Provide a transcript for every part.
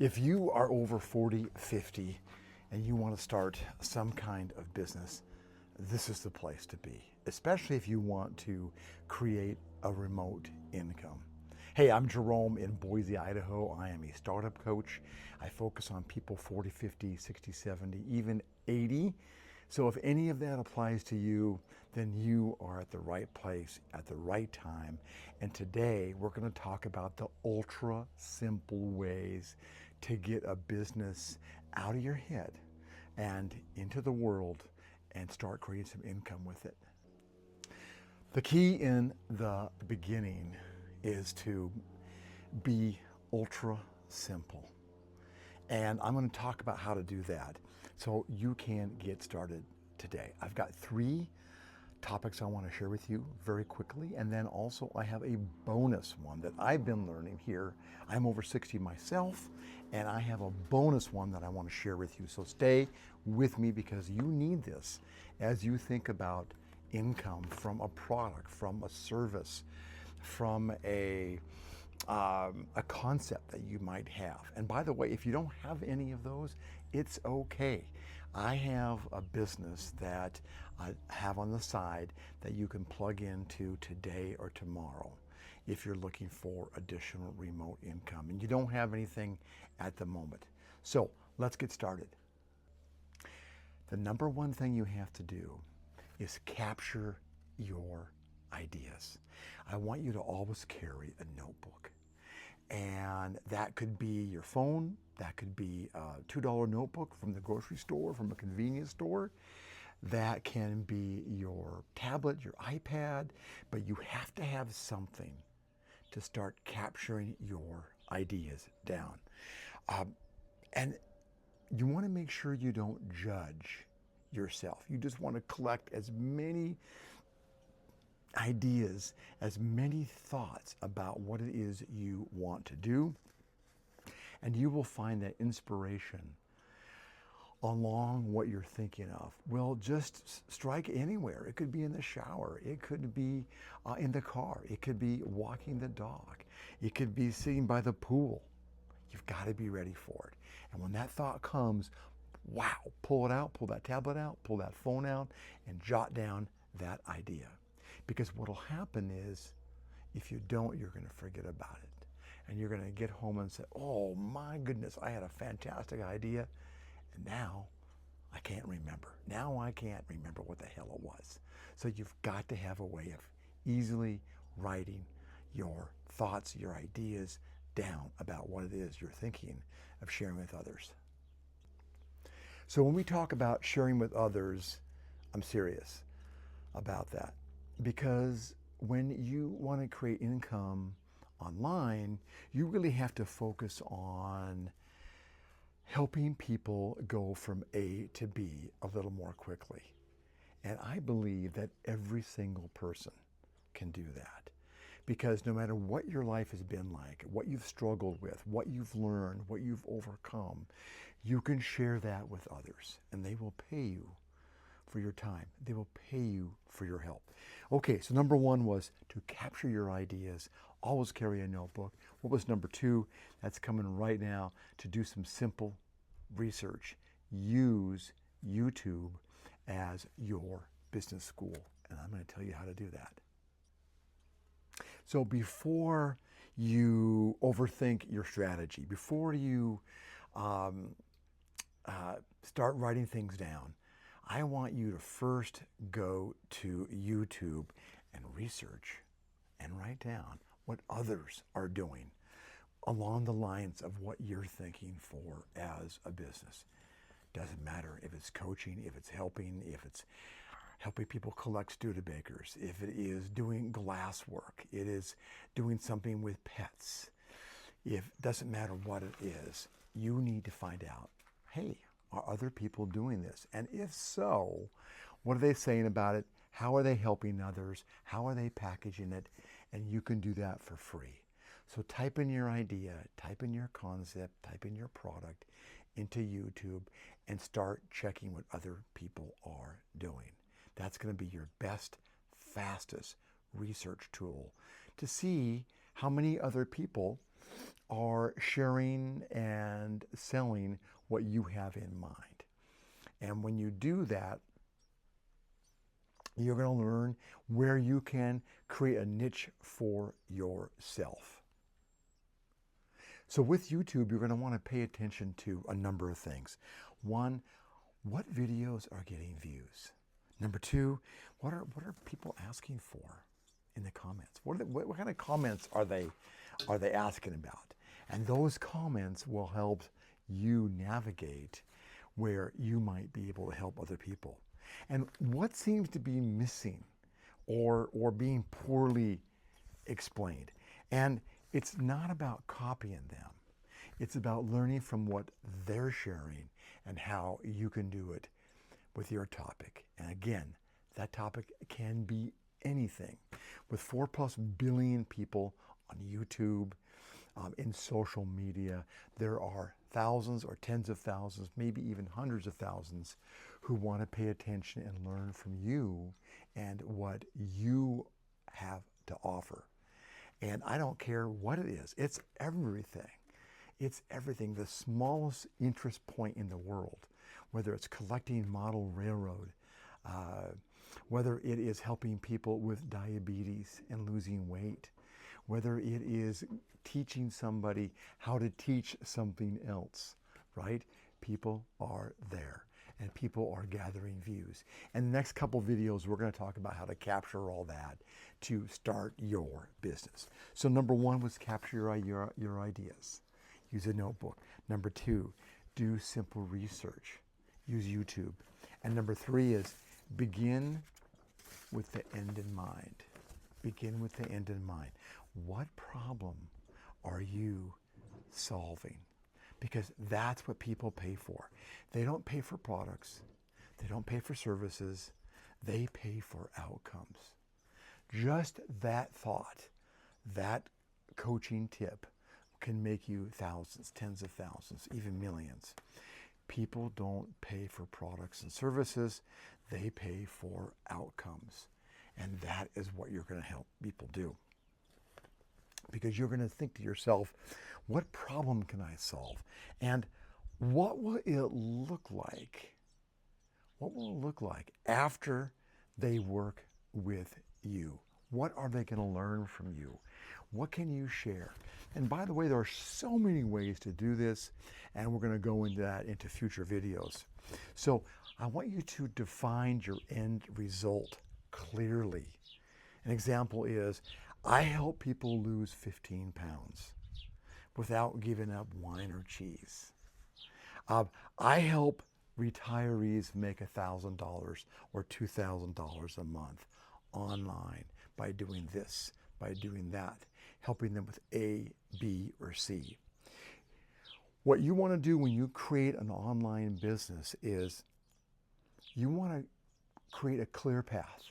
If you are over 40, 50, and you want to start some kind of business, this is the place to be, especially if you want to create a remote income. Hey, I'm Jerome in Boise, Idaho. I am a startup coach. I focus on people 40, 50, 60, 70, even 80. So if any of that applies to you, then you are at the right place at the right time. And today we're going to talk about the ultra simple ways to get a business out of your head and into the world and start creating some income with it. The key in the beginning is to be ultra simple. And I'm going to talk about how to do that so you can get started today. I've got 3 topics I want to share with you very quickly. And then also I have a bonus one that I've been learning here. I'm over 60 myself, and I have a bonus one that I want to share with you. So stay with me because you need this as you think about income from a product, from a service, from a concept that you might have. And by the way, if you don't have any of those, it's okay. I have a business that I have on the side that you can plug into today or tomorrow if you're looking for additional remote income and you don't have anything at the moment. So let's get started. The number one thing you have to do is capture your ideas. I want you to always carry a notebook. And that could be your phone, that could be a $2 notebook from the grocery store, from a convenience store. That can be your tablet, your iPad, but you have to have something to start capturing your ideas down. And you want to make sure you don't judge yourself. You just want to collect as many ideas, as many thoughts about what it is you want to do, and you will find that inspiration along what you're thinking of will just strike anywhere. It could be in the shower, it could be in the car, it could be walking the dog, it could be sitting by the pool. You've got to be ready for it. And when that thought comes, wow, pull it out, pull that tablet out, pull that phone out, and jot down that idea. Because what will happen is, if you don't, you're going to forget about it. And you're going to get home and say, oh my goodness, I had a fantastic idea. And now I can't remember. Now I can't remember what the hell it was. So you've got to have a way of easily writing your thoughts, your ideas down about what it is you're thinking of sharing with others. So when we talk about sharing with others, I'm serious about that. Because when you want to create income online, you really have to focus on helping people go from A to B a little more quickly. And I believe that every single person can do that. Because no matter what your life has been like, what you've struggled with, what you've learned, what you've overcome, you can share that with others, and they will pay you for your time. They will pay you for your help. Okay, so number 1 was to capture your ideas. Always carry a notebook. What was number 2? That's coming right now. To do some simple research. Use YouTube as your business school. And I'm going to tell you how to do that. So before you overthink your strategy, before you start writing things down, I want you to first go to YouTube and research and write down what others are doing along the lines of what you're thinking for as a business. Doesn't matter if it's coaching, if it's helping people collect Studebakers, if it is doing glass work, it is doing something with pets. It doesn't matter what it is, you need to find out, hey, are other people doing this? And if so, what are they saying about it? How are they helping others? How are they packaging it? And you can do that for free. So type in your idea, type in your concept, type in your product into YouTube and start checking what other people are doing. That's going to be your best, fastest research tool to see how many other people are sharing and and selling what you have in mind. And when you do that, you're going to learn where you can create a niche for yourself. So with YouTube, you're going to want to pay attention to a number of things. One, what videos are getting views? Number two, what are people asking for in the comments? What kind of comments are they asking about? And those comments will help you navigate where you might be able to help other people. And what seems to be missing or being poorly explained? And it's not about copying them. It's about learning from what they're sharing and how you can do it with your topic. And again, that topic can be anything. With 4+ billion people on YouTube, in social media, there are thousands or tens of thousands, maybe even hundreds of thousands who want to pay attention and learn from you and what you have to offer. And I don't care what it is. It's everything. It's everything. The smallest interest point in the world, whether it's collecting model railroad, whether it is helping people with diabetes and losing weight, whether it is teaching somebody how to teach something else, right? People are there and people are gathering views. And the next couple videos, we're going to talk about how to capture all that to start your business. So number one was capture your ideas. Use a notebook. Number two, do simple research. Use YouTube. And number three is begin with the end in mind. Begin with the end in mind. What problem are you solving? Because that's what people pay for. They don't pay for products. They don't pay for services. They pay for outcomes. Just that thought, that coaching tip can make you thousands, tens of thousands, even millions. People don't pay for products and services. They pay for outcomes. And that is what you're going to help people do. Because you're going to think to yourself, what problem can I solve? And what will it look like? What will it look like after they work with you? What are they going to learn from you? What can you share? And by the way, there are so many ways to do this, and we're going to go into that into future videos. So I want you to define your end result clearly. An example is, I help people lose 15 pounds without giving up wine or cheese. I help retirees make $1,000 or $2,000 a month online by doing this, by doing that, helping them with A, B, or C. What you want to do when you create an online business is you want to create a clear path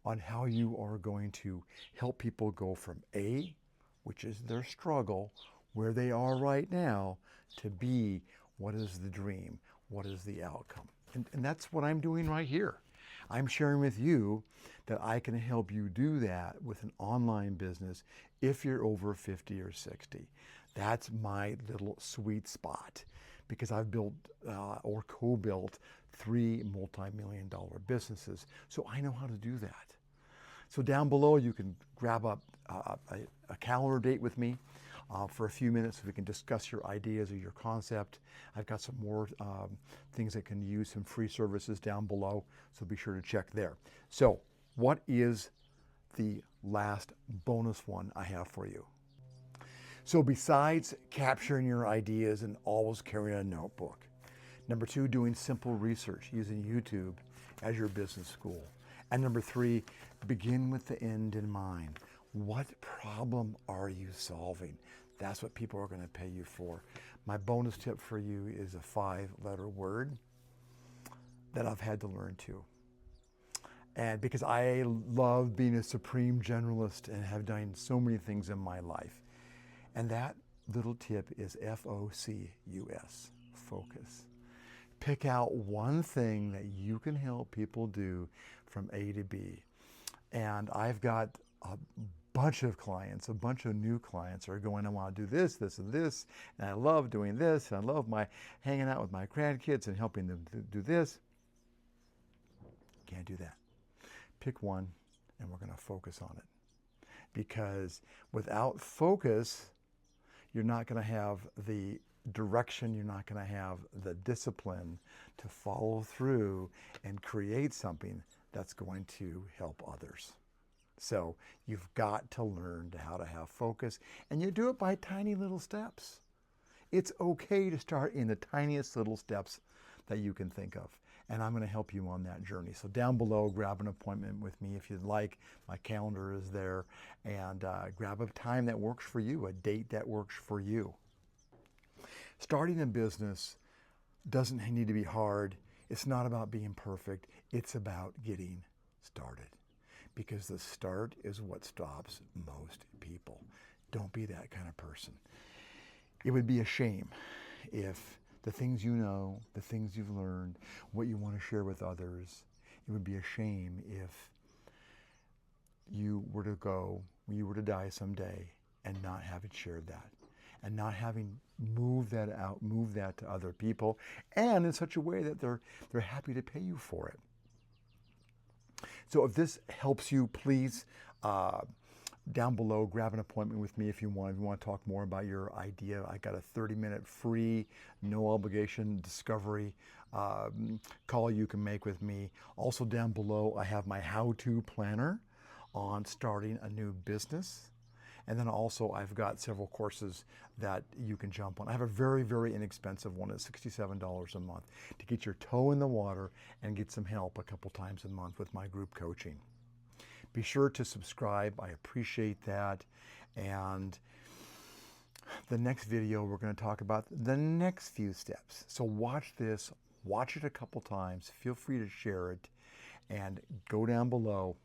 on how you are going to help people go from A, which is their struggle, where they are right now, to B, what is the dream? What is the outcome? And that's what I'm doing right here. I'm sharing with you that I can help you do that with an online business if you're over 50 or 60. That's my little sweet spot, because I've built or co-built 3 multi-million-dollar businesses, so I know how to do that. So down below, you can grab up a calendar date with me for a few minutes so we can discuss your ideas or your concept. I've got some more things that can use some free services down below, so be sure to check there. So what is the last bonus one I have for you? So besides capturing your ideas and always carrying a notebook, number 2, doing simple research using YouTube as your business school. And number 3, begin with the end in mind. What problem are you solving? That's what people are going to pay you for. My bonus tip for you is a 5-letter word that I've had to learn to. And because I love being a supreme generalist and have done so many things in my life. And that little tip is F-O-C-U-S, focus. Pick out one thing that you can help people do from A to B. And I've got a bunch of clients, a bunch of new clients are going, I want to do this, this, and this, and I love doing this, and I love hanging out with my grandkids and helping them do this. Can't do that. Pick one, and we're going to focus on it. Because without focus, you're not going to have the direction, you're not going to have the discipline to follow through and create something that's going to help others. So you've got to learn how to have focus, and you do it by tiny little steps. It's okay to start in the tiniest little steps that you can think of. And I'm going to help you on that journey. So down below, grab an appointment with me if you'd like. My calendar is there. And grab a time that works for you, a date that works for you. Starting a business doesn't need to be hard. It's not about being perfect. It's about getting started. Because the start is what stops most people. Don't be that kind of person. It would be a shame if the things you know, the things you've learned, what you want to share with others, it would be a shame if you were to die someday and not having shared that, and not having moved that out, moved that to other people, and in such a way that they're happy to pay you for it. So if this helps you, please, down below, grab an appointment with me if you want. If you want to talk more about your idea, I got a 30-minute free, no obligation discovery call you can make with me. Also down below, I have my how-to planner on starting a new business. And then also I've got several courses that you can jump on. I have a very, very inexpensive one at $67 a month to get your toe in the water and get some help a couple times a month with my group coaching. Be sure to subscribe. I appreciate that. And the next video, we're going to talk about the next few steps. So watch this, watch it a couple times. Feel free to share it and go down below.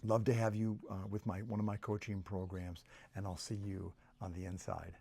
Love to have you with one of my coaching programs, and I'll see you on the inside.